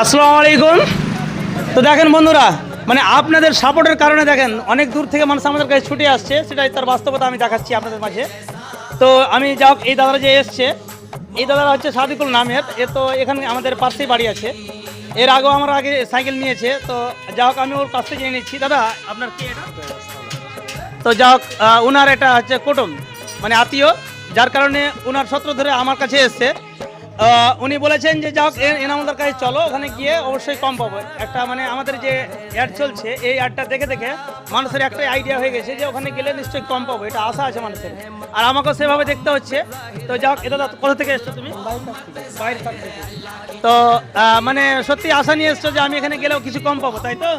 আসসালামু আলাইকুম। তো দেখেন বন্ধুরা, মানে আপনাদের সাপোর্টের কারণে দেখেন অনেক দূর থেকে মানুষ আমাদের কাছে ছুটে আসছে, সেটাই তার বাস্তবতা আমি দেখাচ্ছি আপনাদের মাঝে। তো আমি যা হোক, এই দাদারা যে এসছে, এই দাদারা হচ্ছে সাদিকুল নামের। এ তো এখানে আমাদের পাশেই বাড়ি আছে। এর আগেও আমার আগে সাইকেল নিয়েছে। তো যা হোক, আমি ওর কাছ থেকে জেনে নিচ্ছি। দাদা আপনার কি এটা? তো যা হোক, ওনার এটা হচ্ছে কুটুম, মানে আত্মীয়, যার কারণে ওনার সূত্র ধরে আমার কাছে এসছে। উনি বলেছেন যে যা হোক এনামুলদার কাছে চলো, ওখানে গিয়ে অবশ্যই কম পাবো। একটা মানে আমাদের যে অ্যাড চলছে, এই অ্যাডটা দেখে দেখে মানুষের একটাই আইডিয়া হয়ে গেছে যে ওখানে গেলে নিশ্চয়ই কম পাবো, এটা আশা আছে মানুষের। আর আমাকেও সেভাবে দেখতে হচ্ছে। তো যা হোক, এটা কোথা থেকে এসছো তুমি? বাইরের কাছ থেকে। তো মানে সত্যি আশা নিয়ে এসছো যে আমি এখানে গেলেও কিছু কম পাবো, তাই তো?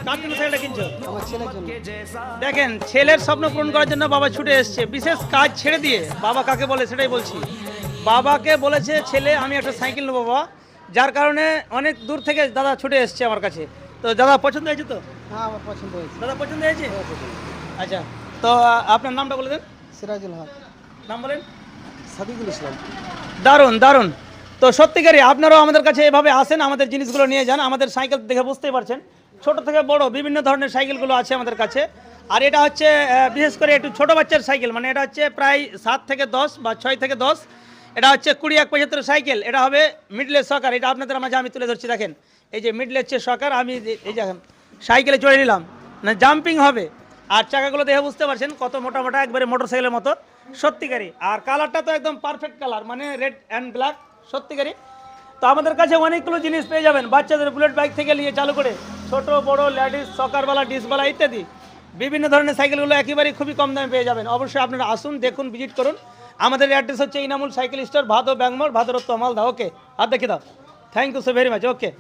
কার জন্য সাইকেলটা কিনছো? আমার ছেলের জন্য। দেখেন, ছেলের স্বপ্ন পূরণ করার জন্য বাবা ছুটে এসছে, বিশেষ কাজ ছেড়ে দিয়ে। বাবা কাকে বলে সেটাই বলছি। বাবাকে বলেছে ছেলে আমি একটা সাইকেল নেবো বাবা, যার কারণে অনেক দূর থেকে দাদা ছুটে এসছে আমার কাছে। তো দাদা পছন্দ হয়েছে তো? হ্যাঁ, আমার পছন্দ হয়েছে। দাদা পছন্দ হয়েছে? আচ্ছা, তো আপনার নামটা বলে দেন। সিরাজুল হক। নাম বলেন। সাদিকুল ইসলাম। দারুণ দারুণ। তো সত্যিকারই আপনারাও আমাদের কাছে এভাবে আসেন, আমাদের জিনিসগুলো নিয়ে যান। আমাদের সাইকেল দেখে বুঝতেই পারছেন, ছোট থেকে বড় বিভিন্ন ধরনের সাইকেলগুলো আছে আমাদের কাছে। আর এটা হচ্ছে বিশেষ করে একটু ছোটো বাচ্চার সাইকেল, মানে এটা হচ্ছে প্রায় 7 থেকে 10 বা 6 থেকে 10। এটা হচ্ছে 20-75 সাইকেল। এটা হবে মিডলের সকার। এটা আপনাদের মাঝে আমি তুলে ধরছি। দেখেন, এই যে মিডলের চেয়ে সকার, আমি এই দেখেন সাইকেলে চড়ে নিলাম, না জাম্পিং হবে। আর চাকাগুলো দেখে বুঝতে পারছেন কত মোটা মোটা, একবারে মোটর সাইকেলের মতো। সত্যিকারই। আর কালারটা তো একদম পারফেক্ট কালার, মানে রেড অ্যান্ড ব্ল্যাক। সত্যিকারই। তো আমাদের কাছে অনেকগুলো জিনিস পেয়ে যাবেন, বাচ্চাদের বুলেট বাইক থেকে নিয়ে চালু করে ছোট বড় লেডিস সকারওয়ালা ডিসওয়ালা ইত্যাদি বিভিন্ন ধরনের সাইকেলগুলো একেবারেই খুবই কম দামে পেয়ে যাবেন। অবশ্যই আপনারা আসুন, দেখুন, ভিজিট করুন। আমাদের অ্যাড্রেস হচ্ছে ইনামুল সাইকেল স্টোর, ভাদো ব্যাঙ্গমোড়, ভাদরত্ব মালদা। ওকে, আর দেখে দাও। Thank you so very much. Okay.